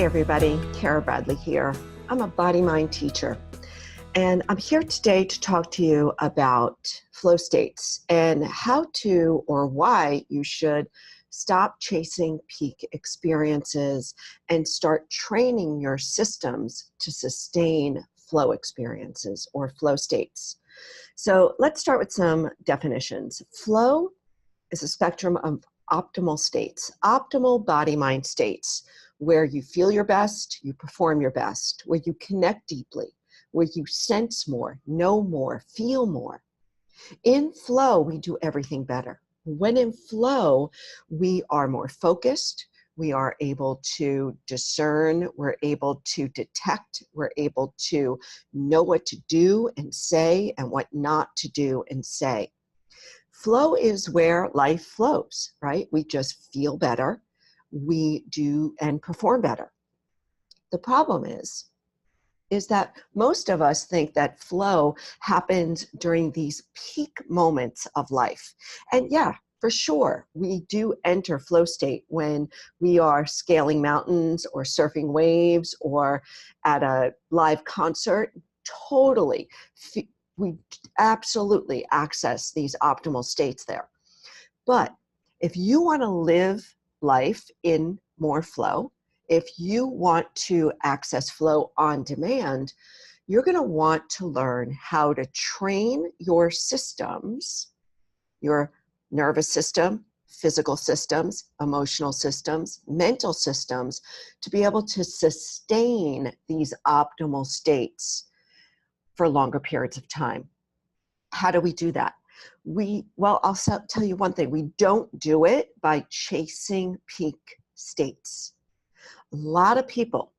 Hey everybody, Cara Bradley here. I'm a body-mind teacher, and I'm here today to talk to you about flow states and how to or why you should stop chasing peak experiences and start training your systems to sustain flow experiences or flow states. So let's start with some definitions. Flow is a spectrum of optimal states, optimal body-mind states, where you feel your best, you perform your best, where you connect deeply, where you sense more, know more, feel more. In flow, we do everything better. When in flow, we are more focused, we are able to discern, we're able to detect, we're able to know what to do and say and what not to do and say. Flow is where life flows, right? We just feel better, we do and perform better. The problem is that most of us think that flow happens during these peak moments of life. And yeah, for sure, we do enter flow state when we are scaling mountains or surfing waves or at a live concert. Totally. We absolutely access these optimal states there. But if you want to live life in more flow, if you want to access flow on demand, you're going to want to learn how to train your systems, your nervous system, physical systems, emotional systems, mental systems, to be able to sustain these optimal states for longer periods of time. How do we do that? I'll tell you one thing. We don't do it by chasing peak states. A lot of people,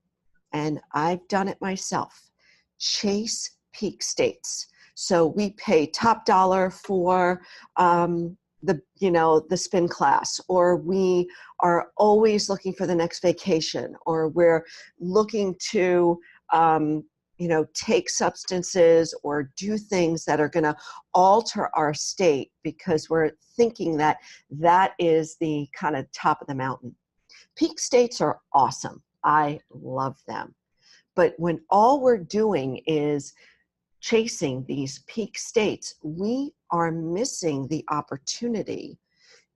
and I've done it myself, chase peak states. So we pay top dollar for the spin class, or we are always looking for the next vacation, or we're looking to take substances or do things that are going to alter our state because we're thinking that that is the kind of top of the mountain. Peak states are awesome. I love them. But when all we're doing is chasing these peak states, we are missing the opportunity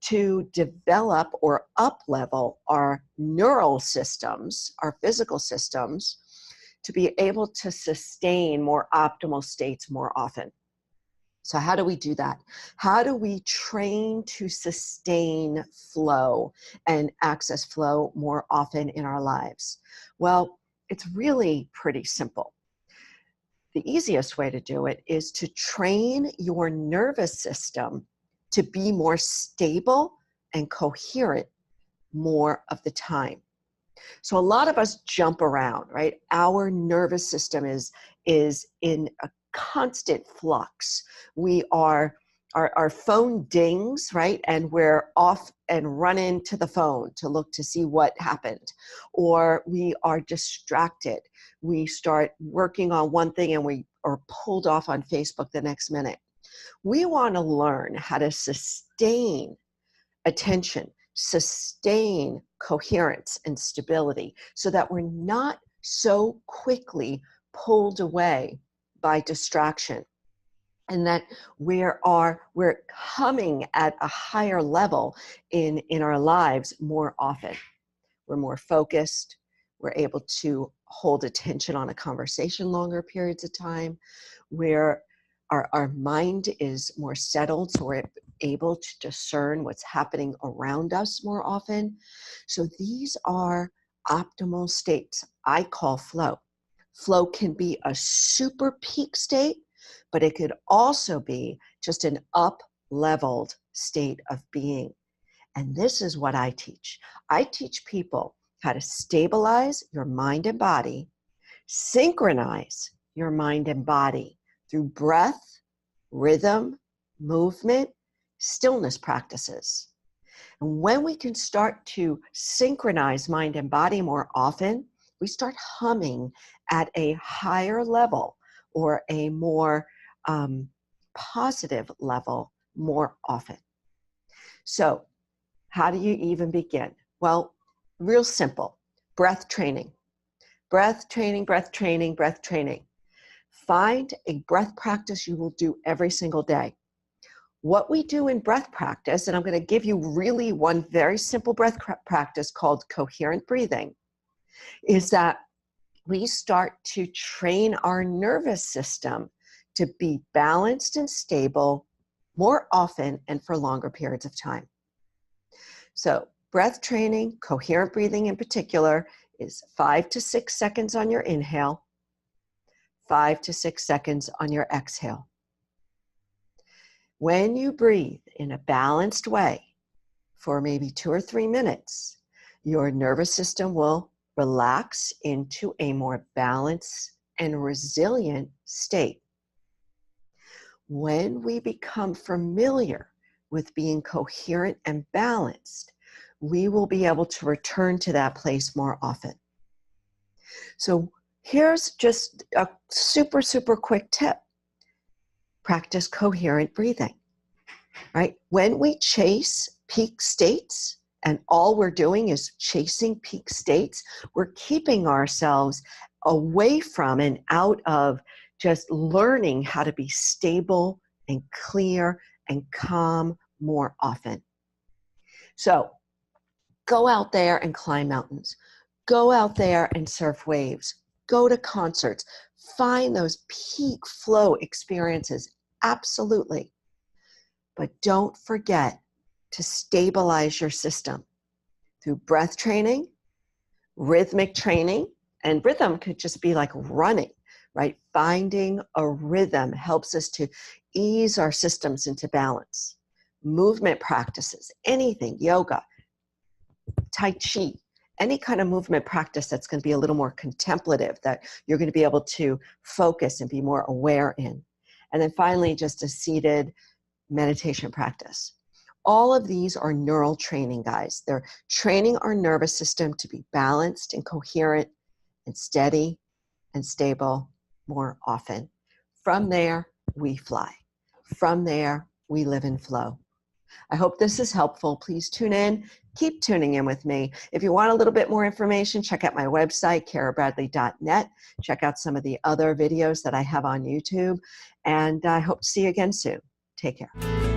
to develop or up-level our neural systems, our physical systems, to be able to sustain more optimal states more often. So how do we do that? How do we train to sustain flow and access flow more often in our lives? Well, it's really pretty simple. The easiest way to do it is to train your nervous system to be more stable and coherent more of the time. So a lot of us jump around, right? Our nervous system is in a constant flux. Our phone dings, right? And we're off and run into the phone to look to see what happened. Or we are distracted. We start working on one thing and we are pulled off on Facebook the next minute. We want to learn how to sustain attention, sustain coherence and stability so that we're not so quickly pulled away by distraction, and that we're humming at a higher level in our lives more often. We're more focused. We're able to hold attention on a conversation longer periods of time, where our mind is more settled, so we're able to discern what's happening around us more often. So these are optimal states I call flow. Flow can be a super peak state, but it could also be just an up-leveled state of being. And this is what I teach. I teach people how to stabilize your mind and body, synchronize your mind and body through breath, rhythm, movement, stillness practices. And when we can start to synchronize mind and body more often, we start humming at a higher level or a more positive level more often. So how do you even begin? Well, real simple. Breath training. Breath training, breath training, breath training. Find a breath practice you will do every single day. What we do in breath practice, and I'm going to give you really one very simple breath practice called coherent breathing, is that we start to train our nervous system to be balanced and stable more often and for longer periods of time. So breath training, coherent breathing in particular, is 5 to 6 seconds on your inhale, 5 to 6 seconds on your exhale. When you breathe in a balanced way for maybe 2 or 3 minutes, your nervous system will relax into a more balanced and resilient state. When we become familiar with being coherent and balanced, we will be able to return to that place more often. So here's just a super, super quick tip. Practice coherent breathing, right? When we chase peak states, and all we're doing is chasing peak states, we're keeping ourselves away from and out of just learning how to be stable and clear and calm more often. So go out there and climb mountains. Go out there and surf waves. Go to concerts. Find those peak flow experiences. Absolutely. But don't forget to stabilize your system through breath training, rhythmic training, and rhythm could just be like running, right? Finding a rhythm helps us to ease our systems into balance. Movement practices, anything, yoga, Tai Chi, any kind of movement practice that's going to be a little more contemplative, that you're going to be able to focus and be more aware in. And then finally, just a seated meditation practice. All of these are neural training, guys. They're training our nervous system to be balanced and coherent and steady and stable more often. From there, we fly. From there, we live in flow. I hope this is helpful. Please tune in. Keep tuning in with me. If you want a little bit more information, check out my website, carabradley.net. Check out some of the other videos that I have on YouTube. And I hope to see you again soon. Take care.